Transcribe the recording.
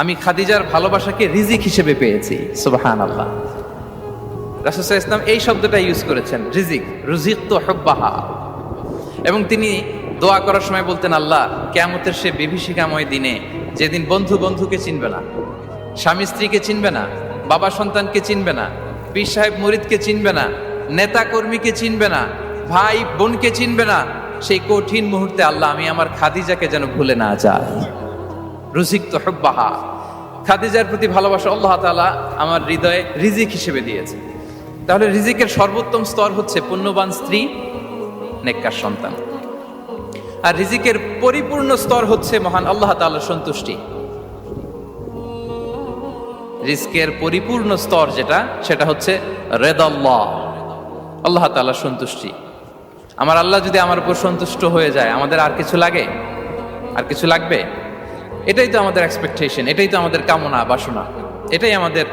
আমি খাদিজার ভালোবাসাকে রিজিক হিসেবে পেয়েছি। সুবহানাল্লাহ। রাসূল সাল্লাল্লাহু আলাইহি ওয়াসাল্লাম এই শব্দটা ইউজ করেছেন, রিজিক, রুজিকতু হুব্বাহা। এবং তিনি দোয়া করার সময় বলতেন, আল্লাহ, কিয়ামতের সে বিভীষিকাময় দিনে, যেদিন বন্ধু বন্ধুকে চিনবে না, স্বামী স্ত্রীকে চিনবে না, বাবা সন্তানকে চিনবে না, পীর সাহেব মুরিদকে চিনবে না, নেতা কর্মীকে চিনবে না, ভাই বোনকে চিনবে না, সেই কঠিন মুহূর্তে আল্লাহ আমি আমার খাদিজাকে যেন ভুলে না যাই। রুজিকতু হুব্বাহা। খাদিজার প্রতি ভালোবাসা আল্লাহ তাআলা আমার হৃদয়ে রিজিক হিসেবে দিয়েছে। তাহলে রিজিকের সর্বোত্তম স্তর হচ্ছে পুণ্যবান স্ত্রী, নেককার সন্তান। আর রিজিকের পরিপূর্ণ স্তর হচ্ছে মহান আল্লাহ তাআলার সন্তুষ্টি। রিজকের পরিপূর্ণ স্তর যেটা, সেটা হচ্ছে রিদাল্লাহ, আল্লাহ তাআলার সন্তুষ্টি। আমার আল্লাহ যদি আমার উপর সন্তুষ্ট হয়ে যায়, আমাদের আর কিছু লাগে? আর কিছু লাগবে? এটাই তো আমাদের এক্সপেকটেশন, এটাই তো আমাদের কামনা বাসনা, এটাই আমাদের